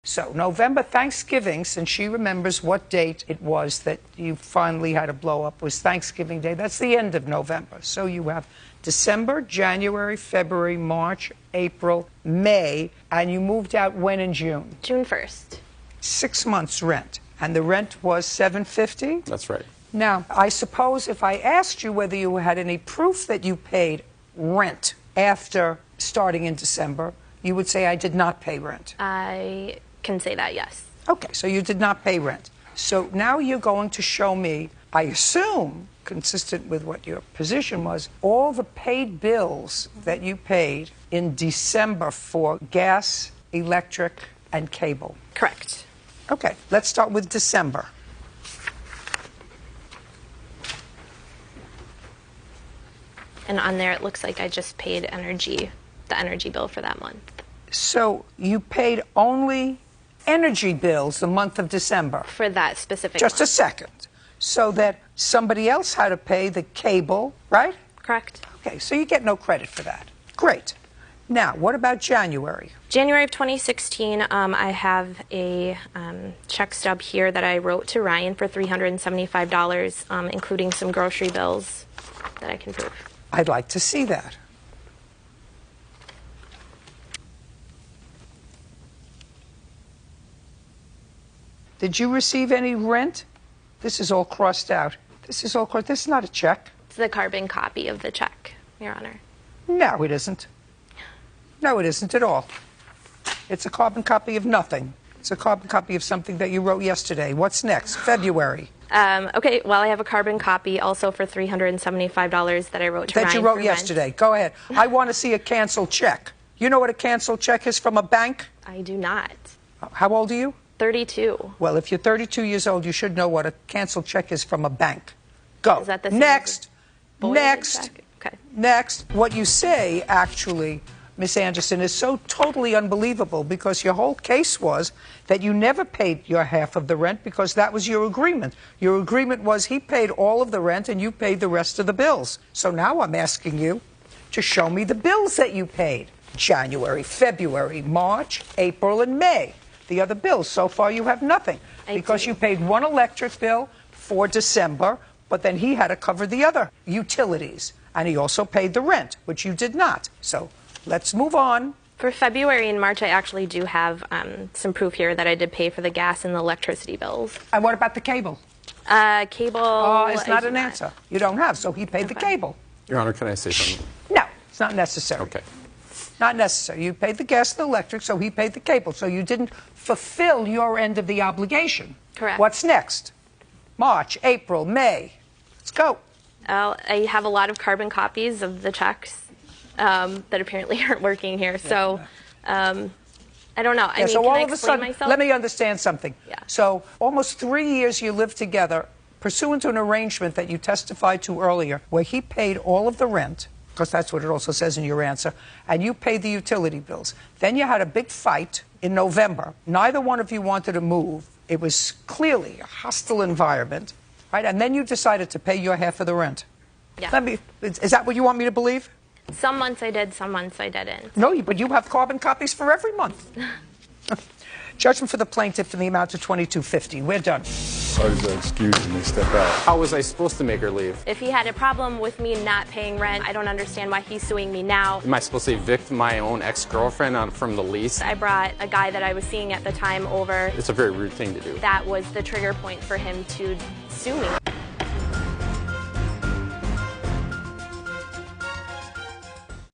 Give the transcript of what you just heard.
So November, Thanksgiving, since she remembers what date it was that you finally had a blow up, was Thanksgiving Day. That's the end of November. So you have December, January, February, March, April, May, and you moved out when in June? June 1st. 6 months rent. And the rent was $750? That's right. Now, I suppose if I asked you whether you had any proof that you paid rent after starting in December, you would say I did not pay rent. I can say that, yes. Okay, so you did not pay rent. So now you're going to show me, I assume, consistent with what your position was, all the paid bills that you paid in December for gas, electric, and cable. Correct. Okay, let's start with December. And on there, it looks like I just paid the energy bill for that month. So you paid only energy bills the month of December? For that specific Just month. a second. So that somebody else had to pay the cable, right? Correct. Okay, so you get no credit for that. Great. Now, what about January? January of 2016, I have a check stub here that I wrote to Ryan for $375, including some grocery bills that I can prove. I'd like to see that. Did you receive any rent? This is all crossed out. This is all crossed. This is not a check. It's the carbon copy of the check, Your Honor. No, it isn't. No, it isn't at all. It's a carbon copy of nothing. It's a carbon copy of something that you wrote yesterday. What's next? February. Okay, well, I have a carbon copy also for $375 that I wrote to Ryan. That you wrote yesterday. Go ahead. I want to see a canceled check. You know what a canceled check is from a bank? I do not. How old are you? 32. Well, if you're 32 years old, you should know what a canceled check is from a bank. Go. Is that the same Next. as a Next. check? Okay. Next. What you say, actually, Miss Anderson, is so totally unbelievable because your whole case was that you never paid your half of the rent because that was your agreement. Your agreement was he paid all of the rent and you paid the rest of the bills. So now I'm asking you to show me the bills that you paid. January, February, March, April, and May. The other bills. So far you have nothing because you paid one electric bill for December, but then he had to cover the other utilities. And he also paid the rent, which you did not. So let's move on. For February and March, I actually do have some proof here that I did pay for the gas and the electricity bills. And what about the cable? Cable. Oh, it's not an answer. You don't have, so he paid the cable. Your Honor, can I say something? No, it's not necessary. Okay. Not necessary. You paid the gas and the electric, so he paid the cable. So you didn't fulfill your end of the obligation. Correct. What's next? March, April, May. Let's go. I have a lot of carbon copies of the checks that apparently aren't working here. So I don't know. I mean, so can all I of a explain sudden, myself? let me understand something. Yeah. So almost 3 years you lived together, pursuant to an arrangement that you testified to earlier, where he paid all of the rent, because that's what it also says in your answer, and you paid the utility bills. Then you had a big fight in November. Neither one of you wanted to move. It was clearly a hostile environment, right? And then you decided to pay your half of the rent. Yeah. Is that what you want me to believe? Some months I did, some months I didn't. No, but you have carbon copies for every month. Judgment for the plaintiff in the amount of $22.50. We're done. Jose, excuse me, step out. How was I supposed to make her leave? If he had a problem with me not paying rent, I don't understand why he's suing me now. Am I supposed to evict my own ex-girlfriend from the lease? I brought a guy that I was seeing at the time over. It's a very rude thing to do. That was the trigger point for him to sue me.